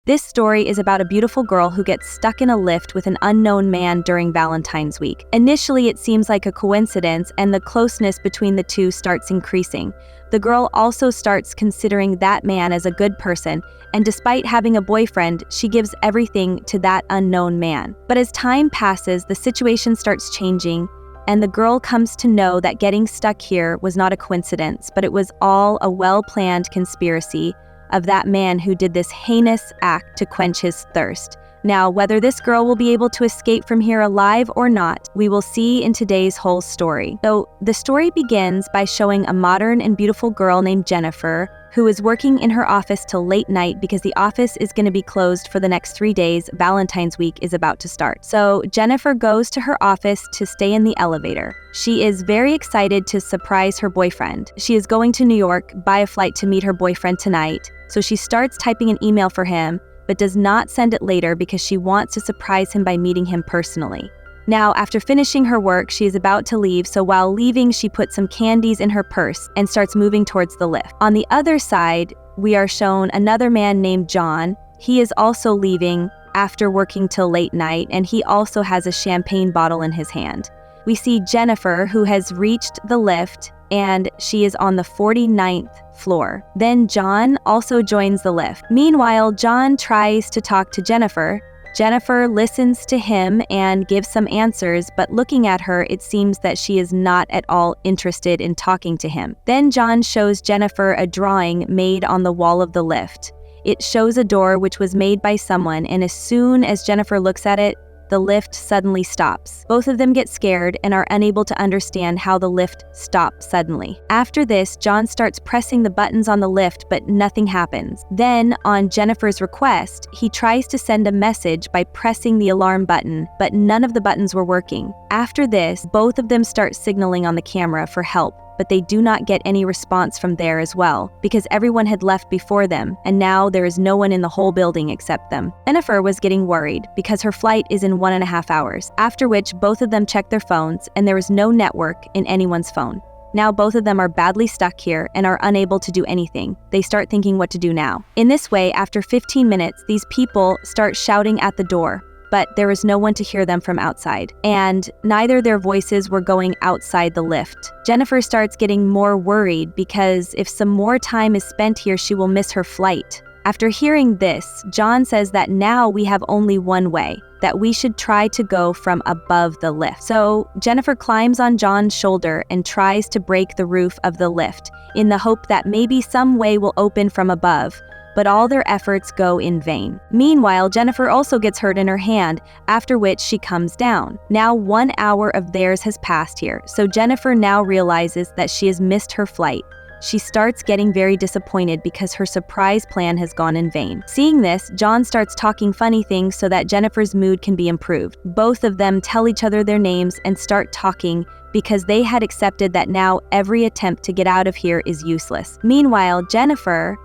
This story is about a beautiful girl who gets stuck in a lift with an unknown man during Valentine's week. Initially, it seems like a coincidence, and the closeness between the two starts increasing. The girl also starts considering that man as a good person, and despite having a boyfriend, she gives everything to that unknown man. But as time passes, the situation starts changing, and the girl comes to know that getting stuck here was not a coincidence, but it was all a well-planned conspiracy of that man who did this heinous act to quench his thirst. Now, whether this girl will be able to escape from here alive or not, we will see in today's whole story. So, the story begins by showing a modern and beautiful girl named Jennifer, who is working in her office till late night because the office is going to be closed for the next 3 days. Valentine's week is about to start. So Jennifer goes to her office to stay in the elevator. She is very excited to surprise her boyfriend. She is going to New York, buy a flight to meet her boyfriend tonight. So she starts typing an email for him, but does not send it later because she wants to surprise him by meeting him personally. Now, after finishing her work, she is about to leave, so while leaving, she puts some candies in her purse and starts moving towards the lift. On the other side, we are shown another man named John. He is also leaving after working till late night, and he also has a champagne bottle in his hand. We see Jennifer, who has reached the lift, and she is on the 49th floor. Then John also joins the lift. Meanwhile, John tries to talk to Jennifer. Jennifer listens to him and gives some answers, but looking at her, it seems that she is not at all interested in talking to him. Then John shows Jennifer a drawing made on the wall of the lift. It shows a door which was made by someone, and as soon as Jennifer looks at it, the lift suddenly stops. Both of them get scared and are unable to understand how the lift stopped suddenly. After this, John starts pressing the buttons on the lift, but nothing happens. Then, on Jennifer's request, he tries to send a message by pressing the alarm button, but none of the buttons were working. After this, both of them start signaling on the camera for help, but they do not get any response from there as well, because everyone had left before them, and now there is no one in the whole building except them. Jennifer was getting worried, because her flight is in 1.5 hours, after which both of them check their phones, and there is no network in anyone's phone. Now both of them are badly stuck here and are unable to do anything. They start thinking what to do now. In this way, after 15 minutes, these people start shouting at the door, but there is no one to hear them from outside, and neither their voices were going outside the lift. Jennifer starts getting more worried because if some more time is spent here, she will miss her flight. After hearing this, John says that now we have only one way, that we should try to go from above the lift. So Jennifer climbs on John's shoulder and tries to break the roof of the lift in the hope that maybe some way will open from above, but all their efforts go in vain. Meanwhile, Jennifer also gets hurt in her hand, after which she comes down. Now 1 hour of theirs has passed here, so Jennifer now realizes that she has missed her flight. She starts getting very disappointed because her surprise plan has gone in vain. Seeing this, John starts talking funny things so that Jennifer's mood can be improved. Both of them tell each other their names and start talking because they had accepted that now every attempt to get out of here is useless. Meanwhile, Jennifer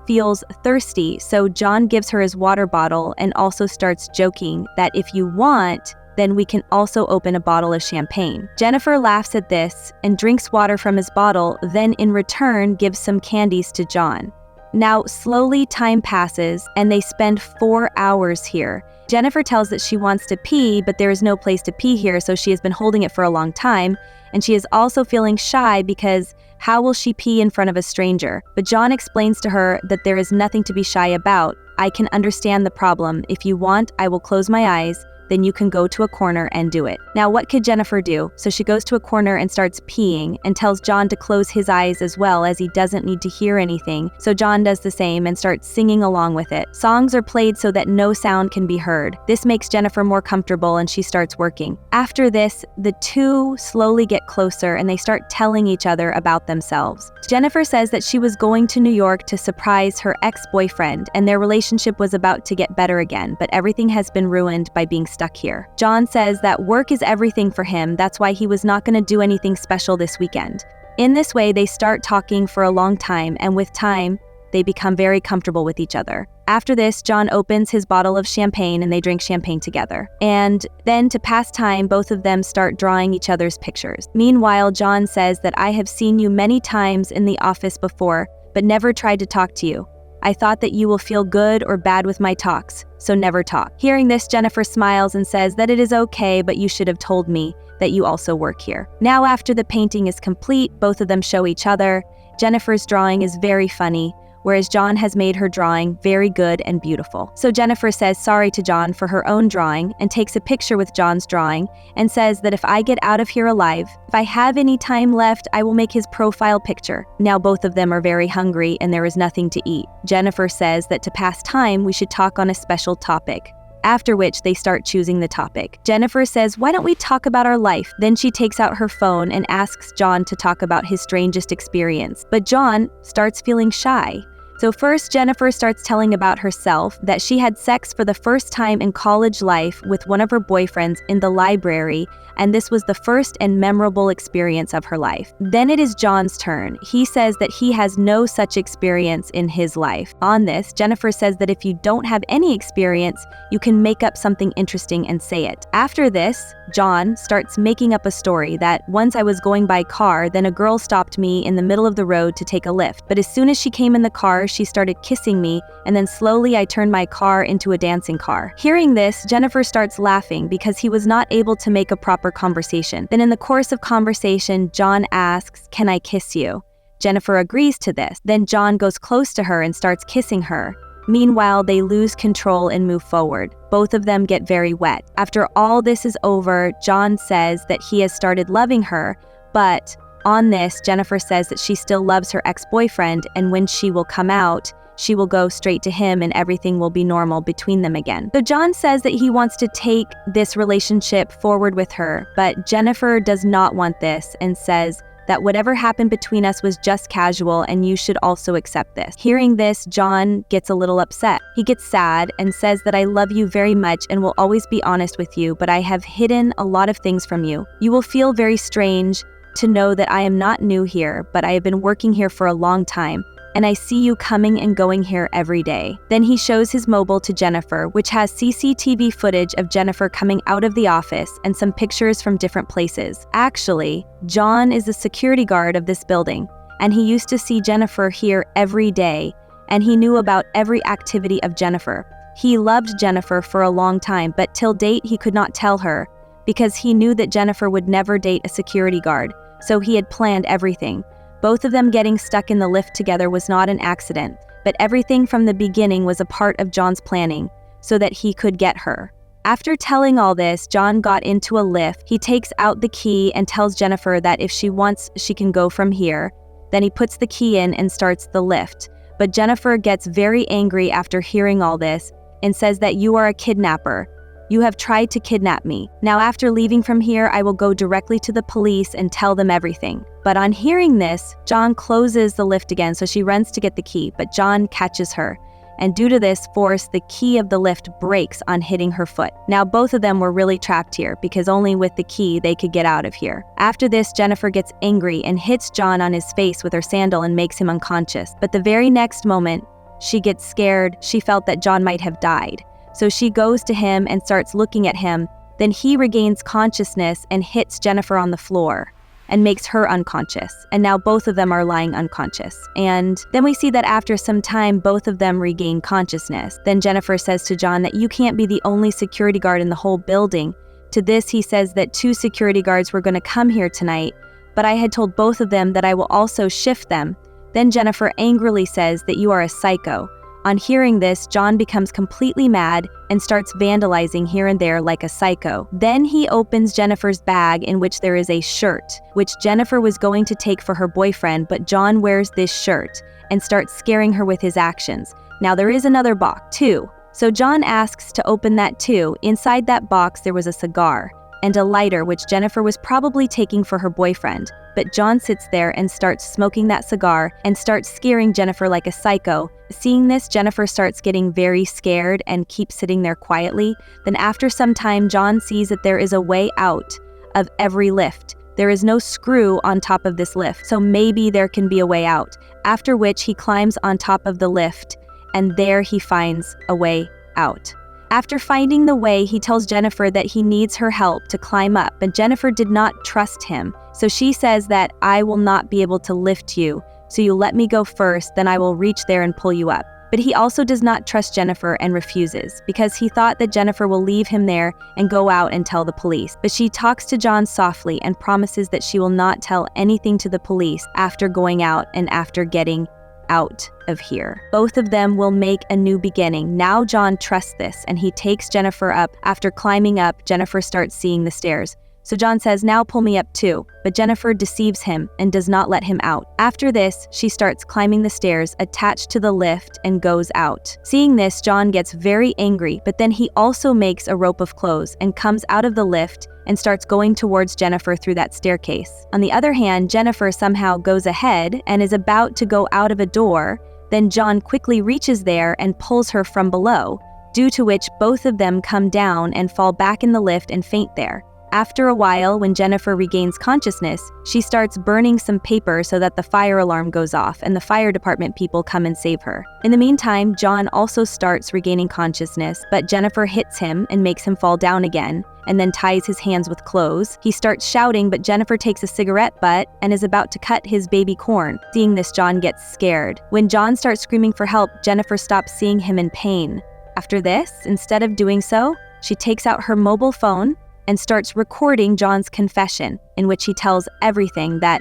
feels thirsty, so John gives her his water bottle and also starts joking that if you want, then we can also open a bottle of champagne. Jennifer laughs at this and drinks water from his bottle, then in return gives some candies to John. Now, slowly time passes and they spend 4 hours here. Jennifer tells that she wants to pee, but there is no place to pee here, so she has been holding it for a long time, and she is also feeling shy because how will she pee in front of a stranger? But John explains to her that there is nothing to be shy about. I can understand the problem. If you want, I will close my eyes, then you can go to a corner and do it. Now, what could Jennifer do? So she goes to a corner and starts peeing and tells John to close his eyes as well, as he doesn't need to hear anything. So John does the same and starts singing along with it. Songs are played so that no sound can be heard. This makes Jennifer more comfortable and she starts working. After this, the two slowly get closer and they start telling each other about themselves. Jennifer says that she was going to New York to surprise her ex-boyfriend and their relationship was about to get better again, but everything has been ruined by being stuck here. John says that work is everything for him, that's why he was not going to do anything special this weekend. In this way, they start talking for a long time, and with time, they become very comfortable with each other. After this, John opens his bottle of champagne and they drink champagne together. And then to pass time, both of them start drawing each other's pictures. Meanwhile, John says that I have seen you many times in the office before, but never tried to talk to you. I thought that you will feel good or bad with my talks, so never talk. Hearing this, Jennifer smiles and says that it is okay, but you should have told me that you also work here. Now, after the painting is complete, both of them show each other. Jennifer's drawing is very funny, whereas John has made her drawing very good and beautiful. So Jennifer says sorry to John for her own drawing and takes a picture with John's drawing and says that if I get out of here alive, if I have any time left, I will make his profile picture. Now both of them are very hungry and there is nothing to eat. Jennifer says that to pass time, we should talk on a special topic. After which they start choosing the topic. Jennifer says, why don't we talk about our life? Then she takes out her phone and asks John to talk about his strangest experience. But John starts feeling shy. So first, Jennifer starts telling about herself that she had sex for the first time in college life with one of her boyfriends in the library, and this was the first and memorable experience of her life. Then it is John's turn. He says that he has no such experience in his life. On this, Jennifer says that if you don't have any experience, you can make up something interesting and say it. After this, John starts making up a story that once I was going by car, then a girl stopped me in the middle of the road to take a lift. But as soon as she came in the car, she started kissing me, and then slowly I turned my car into a dancing car. Hearing this, Jennifer starts laughing because he was not able to make a proper conversation. Then in the course of conversation, John asks, "Can I kiss you?" Jennifer agrees to this. Then John goes close to her and starts kissing her. Meanwhile, they lose control and move forward. Both of them get very wet. After all this is over, John says that he has started loving her, but on this, Jennifer says that she still loves her ex-boyfriend, and when she will come out, she will go straight to him and everything will be normal between them again. So John says that he wants to take this relationship forward with her, but Jennifer does not want this and says that whatever happened between us was just casual and you should also accept this. Hearing this, John gets a little upset. He gets sad and says that I love you very much and will always be honest with you, but I have hidden a lot of things from you. You will feel very strange to know that I am not new here, but I have been working here for a long time, and I see you coming and going here every day. Then he shows his mobile to Jennifer, which has CCTV footage of Jennifer coming out of the office and some pictures from different places. Actually, John is the security guard of this building, and he used to see Jennifer here every day, and he knew about every activity of Jennifer. He loved Jennifer for a long time, but till date he could not tell her, because he knew that Jennifer would never date a security guard, so he had planned everything. Both of them getting stuck in the lift together was not an accident, but everything from the beginning was a part of John's planning, so that he could get her. After telling all this, John got into a lift. He takes out the key and tells Jennifer that if she wants, she can go from here. Then he puts the key in and starts the lift. But Jennifer gets very angry after hearing all this and says that you are a kidnapper. You have tried to kidnap me. Now after leaving from here, I will go directly to the police and tell them everything. But on hearing this, John closes the lift again, so she runs to get the key, but John catches her. And due to this force, the key of the lift breaks on hitting her foot. Now both of them were really trapped here because only with the key they could get out of here. After this, Jennifer gets angry and hits John on his face with her sandal and makes him unconscious. But the very next moment, she gets scared. She felt that John might have died. So she goes to him and starts looking at him. Then he regains consciousness and hits Jennifer on the floor and makes her unconscious. And now both of them are lying unconscious. And then we see that after some time, both of them regain consciousness. Then Jennifer says to John that you can't be the only security guard in the whole building. To this, he says that 2 security guards were going to come here tonight, but I had told both of them that I will also shift them. Then Jennifer angrily says that you are a psycho. On hearing this, John becomes completely mad and starts vandalizing here and there like a psycho. Then he opens Jennifer's bag in which there is a shirt, which Jennifer was going to take for her boyfriend, but John wears this shirt and starts scaring her with his actions. Now there is another box too, so John asks to open that too. Inside that box there was a cigar and a lighter which Jennifer was probably taking for her boyfriend. But John sits there and starts smoking that cigar and starts scaring Jennifer like a psycho. Seeing this, Jennifer starts getting very scared and keeps sitting there quietly. Then after some time, John sees that there is a way out of every lift. There is no screw on top of this lift, so maybe there can be a way out. After which he climbs on top of the lift, and there he finds a way out. After finding the way, he tells Jennifer that he needs her help to climb up, but Jennifer did not trust him. So she says that I will not be able to lift you, so you let me go first, then I will reach there and pull you up. But he also does not trust Jennifer and refuses, because he thought that Jennifer will leave him there and go out and tell the police. But she talks to John softly and promises that she will not tell anything to the police after going out and after getting out of here. Both of them will make a new beginning. Now John trusts this, and he takes Jennifer up. After climbing up, Jennifer starts seeing the stairs. So John says, "Now pull me up too." But Jennifer deceives him and does not let him out. After this, she starts climbing the stairs attached to the lift and goes out. Seeing this, John gets very angry, but then he also makes a rope of clothes and comes out of the lift and starts going towards Jennifer through that staircase. On the other hand, Jennifer somehow goes ahead and is about to go out of a door. Then John quickly reaches there and pulls her from below, due to which both of them come down and fall back in the lift and faint there. After a while, when Jennifer regains consciousness, she starts burning some paper so that the fire alarm goes off and the fire department people come and save her. In the meantime, John also starts regaining consciousness, but Jennifer hits him and makes him fall down again, and then ties his hands with clothes. He starts shouting, but Jennifer takes a cigarette butt and is about to cut his baby corn. Seeing this, John gets scared. When John starts screaming for help, Jennifer stops seeing him in pain. After this, instead of doing so, she takes out her mobile phone and starts recording John's confession, in which he tells everything that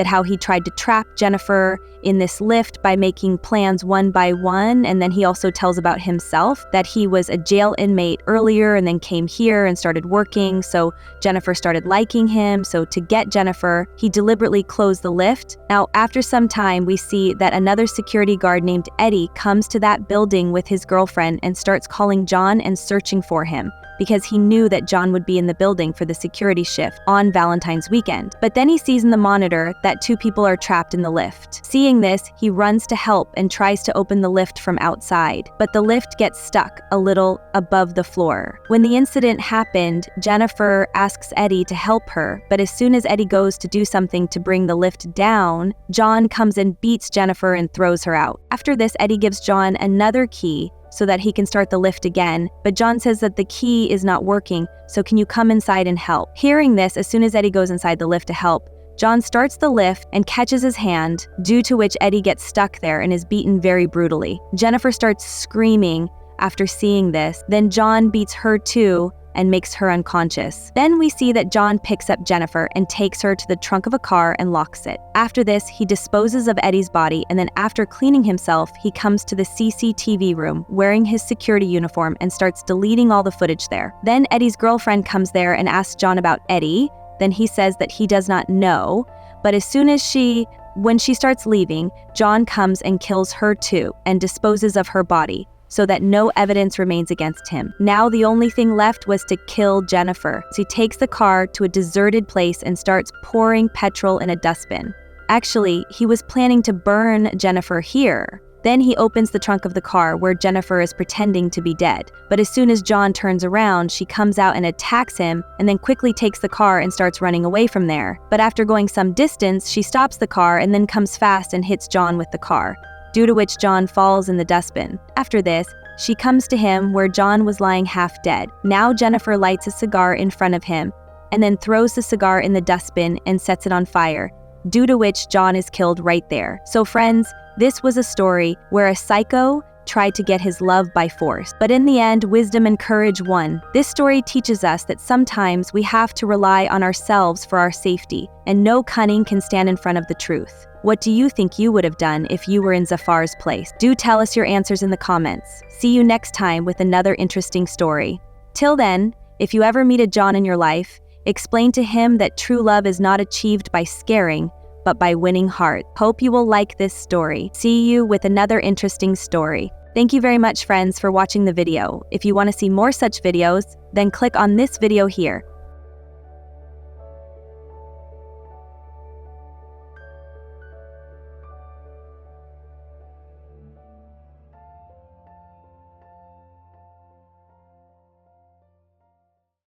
how he tried to trap Jennifer in this lift by making plans one by one, and then he also tells about himself, that he was a jail inmate earlier and then came here and started working, so Jennifer started liking him. So to get Jennifer, he deliberately closed the lift. Now, after some time, we see that another security guard named Eddie comes to that building with his girlfriend and starts calling John and searching for him, because he knew that John would be in the building for the security shift on Valentine's weekend. But then he sees in the monitor that 2 people are trapped in the lift. Seeing this, he runs to help and tries to open the lift from outside, but the lift gets stuck a little above the floor. When the incident happened, Jennifer asks Eddie to help her, but as soon as Eddie goes to do something to bring the lift down, John comes and beats Jennifer and throws her out. After this, Eddie gives John another key so that he can start the lift again, but John says that the key is not working, so can you come inside and help? Hearing this, as soon as Eddie goes inside the lift to help, John starts the lift and catches his hand, due to which Eddie gets stuck there and is beaten very brutally. Jennifer starts screaming after seeing this, then John beats her too and makes her unconscious. Then we see that John picks up Jennifer and takes her to the trunk of a car and locks it. After this, he disposes of Eddie's body, and then after cleaning himself, he comes to the CCTV room wearing his security uniform and starts deleting all the footage there. Then Eddie's girlfriend comes there and asks John about Eddie. Then he says that he does not know, but as soon as when she starts leaving, John comes and kills her too and disposes of her body, so that no evidence remains against him. Now the only thing left was to kill Jennifer. So he takes the car to a deserted place and starts pouring petrol in a dustbin. Actually, he was planning to burn Jennifer here. Then he opens the trunk of the car where Jennifer is pretending to be dead. But as soon as John turns around, she comes out and attacks him and then quickly takes the car and starts running away from there. But after going some distance, she stops the car and then comes fast and hits John with the car, due to which John falls in the dustbin. After this, she comes to him where John was lying half dead. Now Jennifer lights a cigar in front of him and then throws the cigar in the dustbin and sets it on fire, due to which John is killed right there. So friends, this was a story where a psycho tried to get his love by force, but in the end, wisdom and courage won. This story teaches us that sometimes we have to rely on ourselves for our safety, and no cunning can stand in front of the truth. What do you think you would have done if you were in Zafar's place? Do tell us your answers in the comments. See you next time with another interesting story. Till then, if you ever meet a John in your life, explain to him that true love is not achieved by scaring, but by winning hearts. Hope you will like this story. See you with another interesting story. Thank you very much, friends, for watching the video. If you want to see more such videos, then click on this video here.